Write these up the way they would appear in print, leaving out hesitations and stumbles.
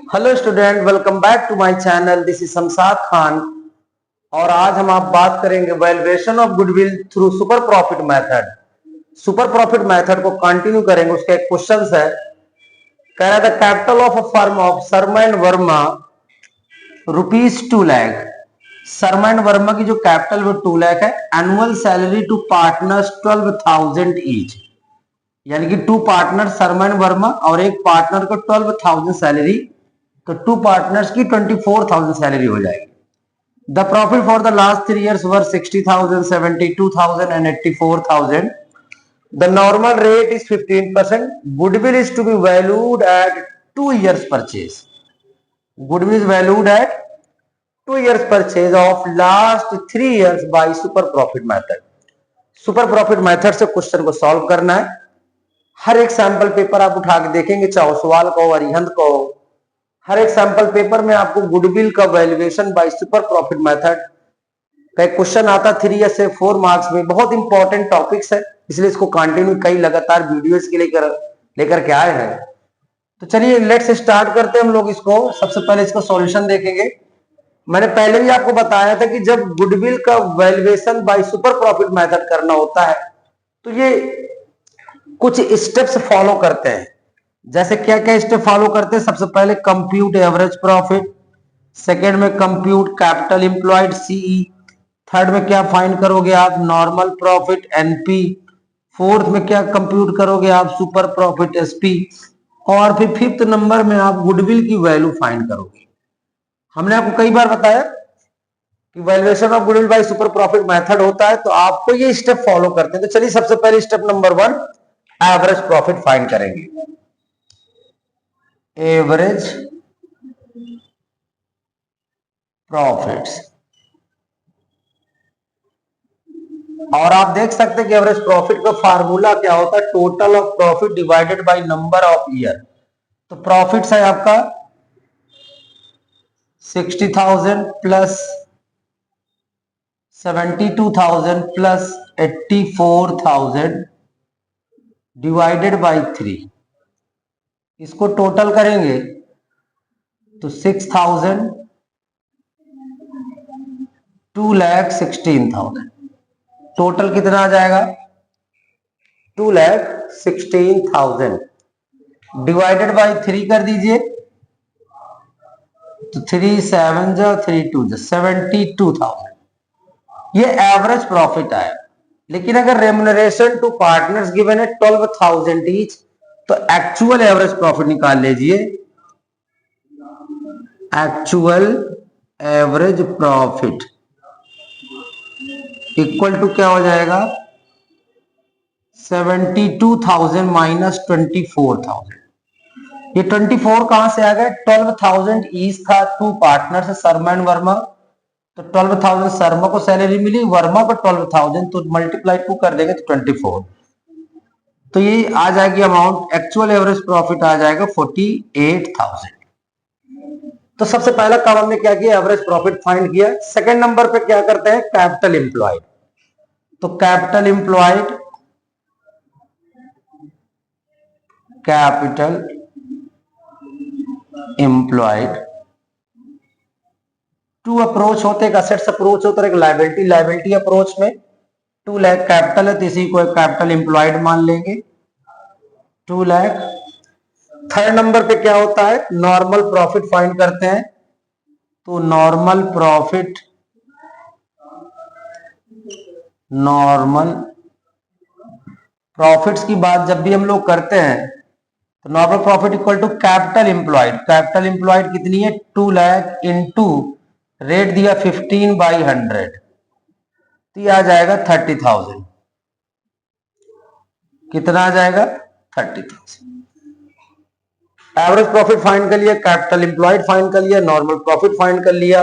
Hello student, welcome back to my channel. This is Shamshad Khan और आज हम आप बात करेंगे valuation of goodwill through super profit method. Super profit method को कंटिन्यू करेंगे। उसका एक क्वेश्चन है, कह रहा था capital of a firm of Sharma and Verma ₹2 lakh. Sharma and Verma की जो कैपिटल वो 2 लाख है। Annual salary to partners 12,000 each, यानी कि 2 पार्टनर शर्मा एंड वर्मा और एक पार्टनर को 12,000 सैलरी, तो 2 पार्टनर्स की 24,000 सैलरी हो जाएगी। The profit for the last 3 years were 60,000, 72,000 and 84,000। The normal rate is 15%। Goodwill is to be valued at 2 years purchase. Goodwill is valued at 2 years purchase of last 3 years by super profit method. Super profit method से question को solve करना है। हर एक sample paper आप उठा के देखेंगे, चाहे सवाल का हो, अरिहंत का हो, हर एक सैंपल पेपर में आपको गुडविल का valuation bye super profit method का एक क्वेश्चन आता 3 से 4 मार्क्स में। बहुत इंपॉर्टेंट टॉपिक्स है, इसलिए इसको कंटिन्यू कई लगातार वीडियोस के लेकर के आए हैं। तो चलिए लेट्स स्टार्ट करते हैं हम लोग इसको। सबसे पहले इसका सॉल्यूशन देखेंगे। मैंने पहले भी आपको बताया था कि जब गुडविल का valuation bye super profit method करना होता है तो ये कुछ स्टेप्स फॉलो करते हैं। जैसे क्या क्या स्टेप फॉलो करते हैं? सबसे पहले कंप्यूट एवरेज प्रॉफिट, सेकेंड में compute capital employed CE, third में क्या फाइंड करोगे आप? नॉर्मल प्रॉफिट एनपी, फोर्थ में क्या कंप्यूट करोगे आप? सुपर प्रॉफिट एसपी, और फिर फिफ्थ नंबर में आप गुडविल की वैल्यू फाइंड करोगे। हमने आपको कई बार बताया कि valuation of goodwill bye super profit method होता है, तो आपको ये स्टेप फॉलो करते हैं। तो चलिए सबसे पहले step number 1 average profit find करेंगे। एवरेज प्रॉफिट्स, और आप देख सकते हैं कि एवरेज प्रॉफिट का फार्मूला क्या होता है? Total of profit divided by number of year. तो प्रॉफिट्स है आपका 60,000 प्लस 72,000 प्लस 84,000 डिवाइडेड बाय 3। इसको टोटल करेंगे तो 6,000, 2,16,000। टोटल कितना आ जाएगा? 2,16,000 डिवाइडेड बाय 3 कर दीजिए तो 3 7 जा 3 2 जा 72,000। ये एवरेज प्रॉफिट आया। लेकिन अगर रेम्युनरेशन टू पार्टनर्स गिवन है 12,000 ईच, तो एक्चुअल एवरेज प्रॉफिट निकाल लीजिए। Actual average profit equal to क्या हो जाएगा? 72,000 माइनस 24,000। ये 24 कहां से आ गया? 12,000 ईच था, 2 पार्टनर से शर्मा एंड वर्मा, तो 12,000 शर्मा को सैलरी मिली, वर्मा को 12,000, तो मल्टीप्लाई 2 कर देंगे तो 24। तो ये आ जाएगी अमाउंट, एक्चुअल एवरेज प्रॉफिट आ जाएगा 48,000। तो सबसे पहला काम हमने क्या किया? एवरेज प्रॉफिट फाइंड किया। सेकंड नंबर पे क्या करते हैं? Capital employed. तो capital employed, capital employed two approach होते, एक असेट्स अप्रोच होता है, एक लायबिलिटी अप्रोच में 2 लाख कैपिटल है तो इसी को एक कैपिटल एम्प्लॉयड मान लेंगे, 2 लाख। थर्ड नंबर पे क्या होता है? नॉर्मल प्रॉफिट फाइंड करते हैं। तो नॉर्मल प्रॉफिट, नॉर्मल प्रॉफिट्स की बात जब भी हम लोग करते हैं तो normal profit equal to capital employed. Capital employed कितनी है? 2 लाख इंटू रेट दिया 15/100, तो ये आ जाएगा 30,000। कितना आ जाएगा? 30,000। एवरेज प्रॉफिट फाइंड कर लिया, कैपिटल एम्प्लॉयड फाइंड कर लिया, नॉर्मल प्रॉफिट फाइंड कर लिया।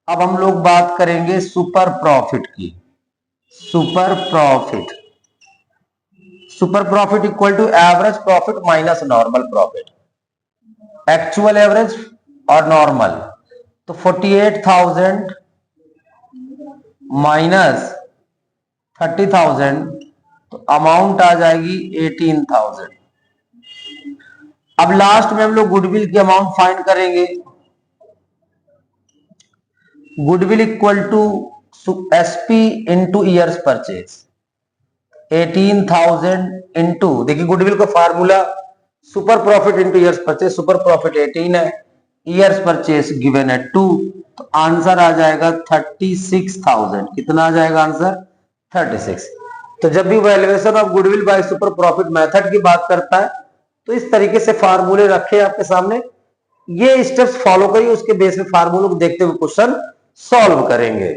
अब हम लोग बात करेंगे सुपर प्रॉफिट की। Super profit, super profit equal to average profit minus normal profit. Actual average और नॉर्मल, तो 48,000 माइनस 30,000, तो अमाउंट आ जाएगी 18,000। अब लास्ट में हम लोग गुडविल की अमाउंट फाइंड करेंगे। Goodwill equal to SP into years purchase, 18,000 into, देखिए गुडविल का formula super profit into years purchase, super profit 18 है, ईयर्स परचेज गिवन है 2, तो आंसर आ जाएगा 36,000। कितना आ जाएगा आंसर? 36। तो जब भी valuation of goodwill bye super profit method की बात करता है तो इस तरीके से फार्मूले रखे आपके सामने, ये स्टेप्स फॉलो करिए, उसके बेस पे फार्मूलों को देखते हुए क्वेश्चन सॉल्व करेंगे।